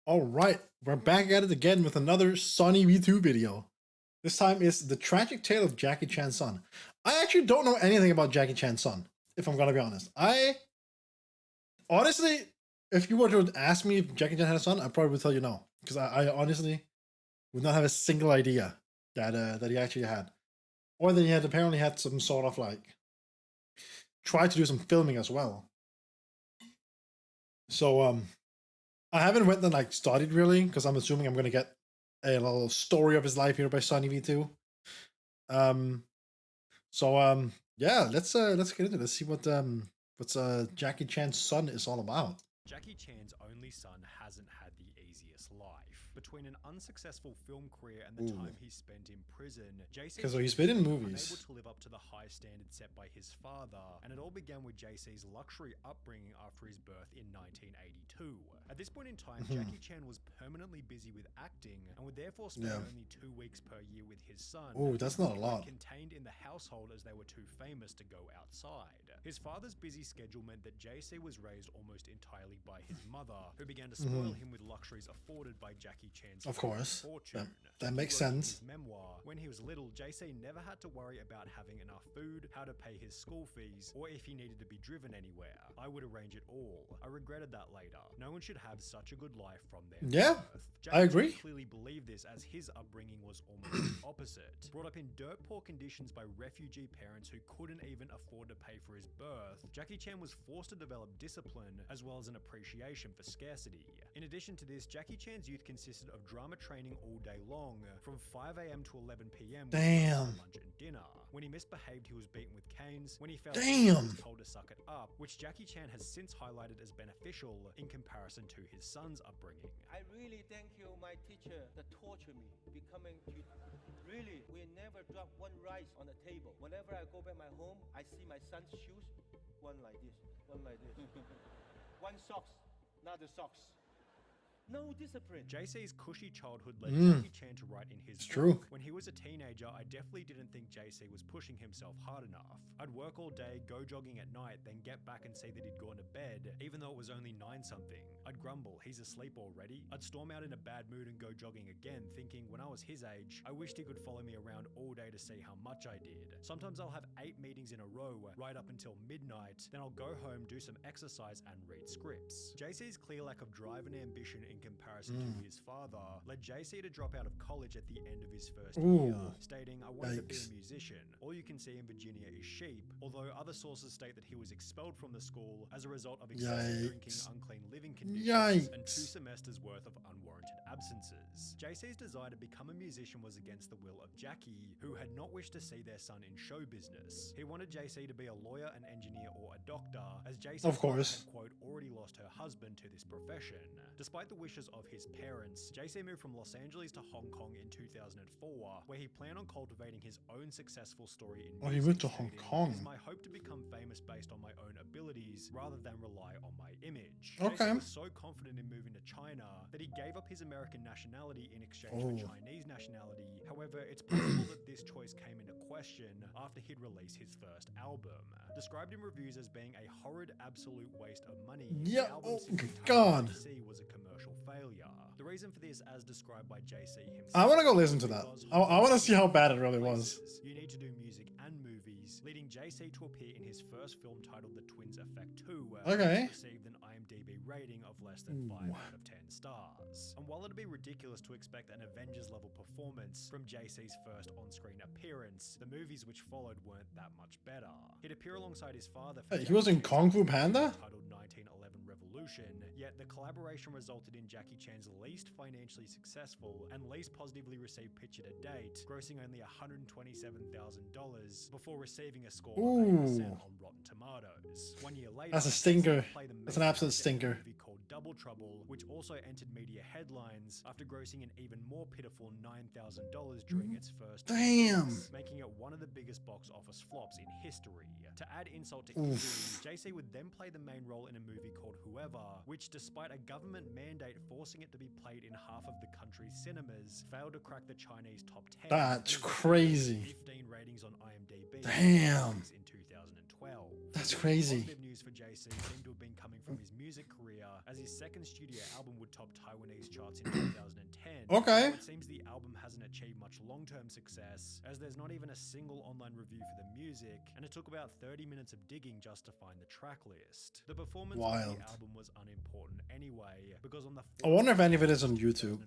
All right, we're back at it again with another Sonny V2 video. This time is the tragic tale of Jackie Chan's son. I actually don't know anything about Jackie Chan's son, if I'm gonna be honest. I honestly, if you were to ask me if Jackie Chan had a son, I probably would tell you no, because I honestly would not have a single idea that he actually had, or that he had apparently had some sort of like tried to do some filming as well. So I haven't went and like studied really, because I'm assuming I'm gonna get a little story of his life here by Sonny V2. Um, yeah, let's get into this. See what's Jackie Chan's son is all about. Jackie Chan's only son hasn't had the easiest life. Between an unsuccessful film career and the time he spent in prison, Jaycee Because Chan he's been in was movies. unable to live up to the high standards set by his father, and it all began with Jaycee's luxury upbringing after his birth in 1982. At this point in time, Jackie Chan was permanently busy with acting and would therefore spend only 2 weeks per year with his son. Oh, that's not a lot. Contained in the household as they were too famous to go outside. His father's busy schedule meant that Jaycee was raised almost entirely by his mother, who began to spoil him with luxuries afforded by Jackie Chan's Of course, fortune. that makes sense. His memoir, when he was little, Jaycee never had to worry about having enough food, how to pay his school fees, or if he needed to be driven anywhere. I would arrange it all. I regretted that later. No one should have such a good life from their birth. I agree. Clearly believed this, as his upbringing was almost the opposite. Brought up in dirt poor conditions by refugee parents who couldn't even afford to pay for his birth, Jackie Chan was forced to develop discipline as well as an appreciation for scarcity. In addition to this, Jackie Chan's youth consisted of drama training all day long, from 5 a.m. to 11 p.m. Damn. Lunch and dinner. When he misbehaved, he was beaten with canes. When he fell Damn. he was told to suck it up, which Jackie Chan has since highlighted as beneficial in comparison to his son's upbringing. I really thank you, my teacher, that tortured me, becoming really, we never drop one rice on the table. Whenever I go back my home, I see my son's shoes, one like this, one like this. One socks, not the socks. No discipline. Jaycee's cushy childhood led Jackie Chan to write in his book. True. When he was a teenager, I definitely didn't think Jaycee was pushing himself hard enough. I'd work all day, go jogging at night, then get back and see that he'd gone to bed, even though it was only 9-something. I'd grumble, he's asleep already. I'd storm out in a bad mood and go jogging again, thinking when I was his age, I wished he could follow me around all day to see how much I did. Sometimes I'll have 8 meetings in a row, right up until midnight, then I'll go home, do some exercise and read scripts. Jaycee's clear lack of drive and ambition in comparison to his father led Jaycee to drop out of college at the end of his first year, stating, I wanted to be a musician. All you can see in Virginia is sheep, although other sources state that he was expelled from the school as a result of excessive drinking, unclean living conditions, and 2 semesters worth of unwarranted absences. Jaycee's desire to become a musician was against the will of Jackie, who had not wished to see their son in show business. He wanted Jaycee to be a lawyer, an engineer, or a doctor, as Jaycee of course had, quote, already lost her husband to this profession. Despite the wishes of his parents, Jaycee moved from Los Angeles to Hong Kong in 2004, where he planned on cultivating his own successful story in music. he went to Hong Kong. It is my hope to become famous based on my own abilities rather than rely on my image. Okay. Jaycee was so confident in moving to China that he gave up his American nationality in exchange for Chinese nationality. However, it's possible that this choice came into question after he'd released his first album. Described in reviews as being a horrid absolute waste of money, Yeah, the album God. was a commercial failure. The reason for this, as described by Jaycee himself, I want to go listen to that. I want to see how bad it really was. You need to do music and movies, leading Jaycee to appear in his first film titled The Twins Effect 2, Okay. received an IMDb rating of less than 5 out of 10 stars. And while it'd be ridiculous to expect an Avengers-level performance from Jaycee's first on-screen appearance, the movies which followed weren't that much better. He'd appear alongside his father for He was in Kung Fu Panda? titled 1911 Revolution, yet the collaboration resulted in Jackie Chan's least financially successful and least positively received picture to date, grossing only $127,000 before receiving a score of 8% on Rotten Tomatoes. 1 year later, That's a stinker. Jaycee played the That's an main absolute character in a stinker. movie called Double Trouble, which also entered media headlines after grossing an even more pitiful $9,000 during its first Damn. weeks, making it one of the biggest box office flops in history. To add insult to injury, Jaycee would then play the main role in a movie called Whoever, which, despite a government mandate forcing it to be played in half of the country's cinemas, failed to crack the Chinese top 10. That's crazy. 15 ratings on IMDb. Damn. In 2012. 2012. That's The crazy. positive news for Jaycee seemed to have been coming from his music career, as his second studio album would top Taiwanese charts in 2010. Okay. Though it seems the album hasn't achieved much long-term success, as there's not even a single online review for the music, and it took about 30 minutes of digging just to find the track list. The performance Wild. of the album was unimportant anyway, because on the I wonder if any of it 4th is on YouTube.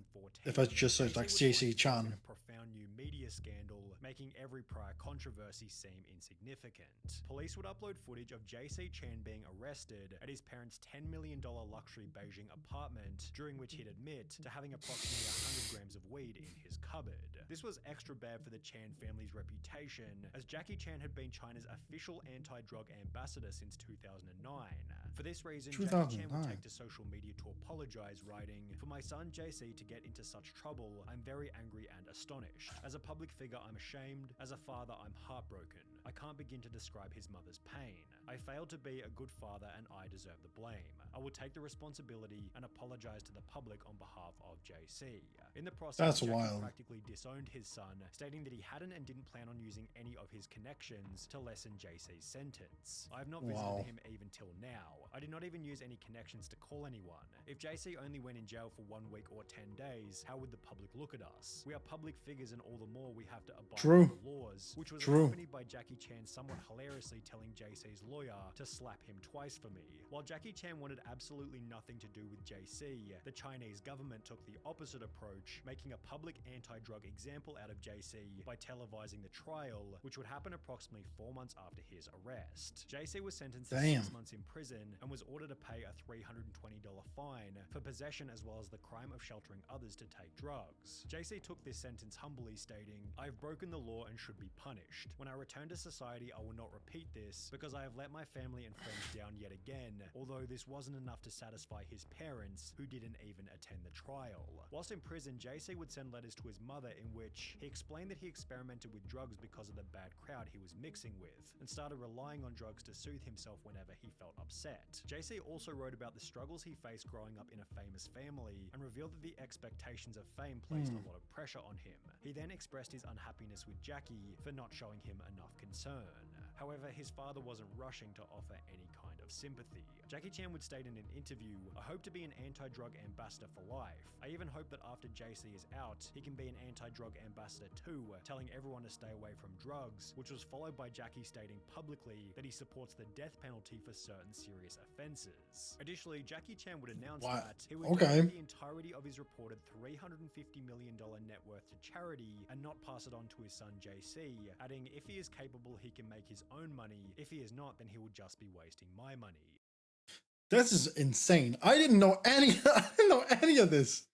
If I just search like Jaycee Chan. in a profound new media scandal, making every prior controversy seem insignificant. Police would upload footage of Jaycee Chan being arrested at his parents' $10 million luxury Beijing apartment, during which he'd admit to having approximately 100 grams of weed in his cupboard. This was extra bad for the Chan family's reputation, as Jackie Chan had been China's official anti-drug ambassador since 2009. For this reason, Jackie Chan would take to social media to apologize, writing, "For my son Jaycee to get into such trouble, I'm very angry and astonished. As a public figure, I'm ashamed. As a father, I'm heartbroken. I can't begin to describe his mother's pain. I failed to be a good father and I deserve the blame. I will take the responsibility and apologize to the public on behalf of Jaycee." In the process, Jackie practically disowned his son, stating that he hadn't and didn't plan on using any of his connections to lessen Jaycee's sentence. "I have not visited him even till now. I did not even use any connections to call anyone. If Jaycee only went in jail for 1 week or 10 days, how would the public look at us? We are public figures and all the more we have to abide by the laws," which was accompanied by Jackie Chan somewhat hilariously telling Jaycee's lawyer to slap him twice for me. While Jackie Chan wanted absolutely nothing to do with Jaycee, the Chinese government took the opposite approach, making a public anti-drug example out of Jaycee by televising the trial, which would happen approximately 4 months after his arrest. Jaycee was sentenced to 6 months in prison and was ordered to pay a $320 fine for possession as well as the crime of sheltering others to take drugs. Jaycee took this sentence humbly, stating, "I have broken the law and should be punished. When I return to society, I will not repeat this because I have let my family and friends down yet again, although this wasn't enough to satisfy his parents, who didn't even attend the trial." Whilst in prison, Jaycee would send letters to his mother in which he explained that he experimented with drugs because of the bad crowd he was mixing with, and started relying on drugs to soothe himself whenever he felt upset. Jaycee also wrote about the struggles he faced growing up in a famous family, and revealed that the expectations of fame placed a lot of pressure on him. He then expressed his unhappiness with Jackie for not showing him enough concern. However, his father wasn't rushing to offer any kind of sympathy. Jackie Chan would state in an interview, "I hope to be an anti-drug ambassador for life. I even hope that after Jaycee is out, he can be an anti-drug ambassador too, telling everyone to stay away from drugs," which was followed by Jackie stating publicly that he supports the death penalty for certain serious offenses. Additionally, Jackie Chan would announce that he would donate the entirety of his reported $350 million net worth to charity and not pass it on to his son Jaycee, adding, "If he is capable, he can make his own money. If he is not, then he will just be wasting my money." This is insane. I didn't know any of this.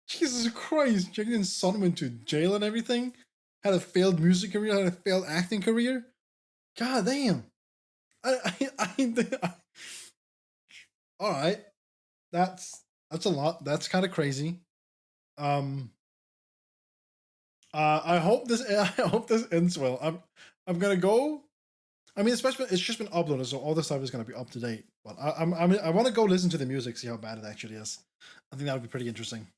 Jesus Christ, Jaden's son went to jail and everything. Had a failed music career, had a failed acting career. God damn. All right. That's a lot. That's kind of crazy. I hope this ends well. I'm gonna go. I mean, especially it's just been uploaded, so all this stuff is gonna be up to date. But I want to go listen to the music, see how bad it actually is. I think that would be pretty interesting.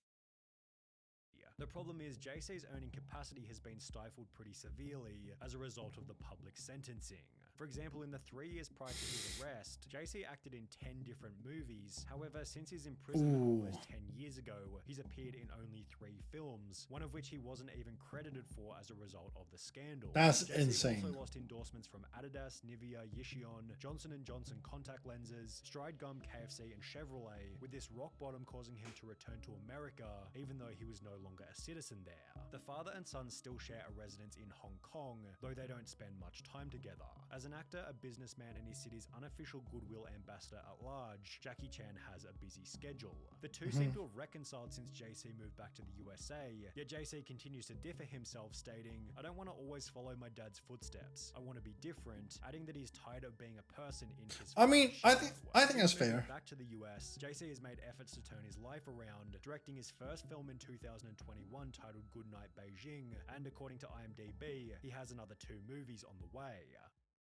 The problem is Jaycee's earning capacity has been stifled pretty severely as a result of the public sentencing. For example, in the 3 years prior to his arrest, Jaycee acted in 10 different movies. However, since his imprisonment almost 10 years ago, he's appeared in only 3 films, one of which he wasn't even credited for as a result of the scandal. That's Jaycee insane. also lost endorsements from Adidas, Nivea, Yishion, Johnson & Johnson contact lenses, Stride Gum, KFC, and Chevrolet, with this rock bottom causing him to return to America, even though he was no longer a citizen there. The father and son still share a residence in Hong Kong, though they don't spend much time together. As an actor, a businessman, and his city's unofficial goodwill ambassador at large, Jackie Chan has a busy schedule. The two seem to have reconciled since Jaycee moved back to the USA, yet Jaycee continues to differ himself, stating, "I don't want to always follow my dad's footsteps. I want to be different," adding that he's tired of being a person in his I mean, I think that's fair. Back to the US, Jaycee has made efforts to turn his life around, directing his first film in 2021 titled Goodnight Beijing, and according to IMDb, he has another 2 movies on the way.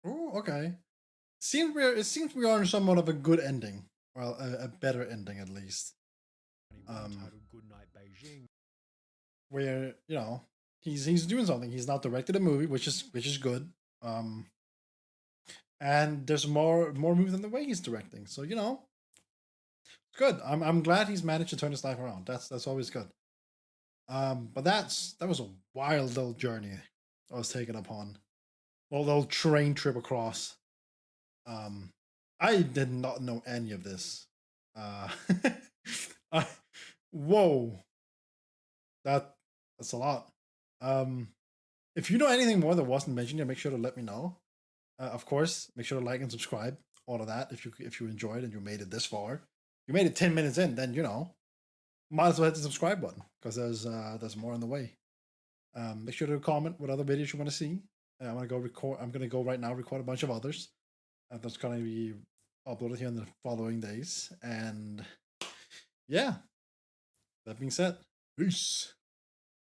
Oh, okay. It seems we are in somewhat of a good ending. Well, a better ending at least. Titled Goodnight Beijing, where he's doing something. He's not directed a movie, which is good. and there's more movement in the way he's directing. So you know, it's good. I'm glad he's managed to turn his life around. That's always good. But that was a wild little journey I was taken upon. Well, little train trip across. I did not know any of this. Uh, I, whoa, that's a lot. Um, if you know anything more that wasn't mentioned here, make sure to let me know. Of course, make sure to like and subscribe. All of that. If you enjoyed and you made it this far, you made it 10 minutes in, then you know, might as well hit the subscribe button because there's more on the way. Make sure to comment what other videos you want to see. I'm gonna go record. I'm gonna go right now record a bunch of others. That's gonna be uploaded here in the following days. And yeah, that being said, peace.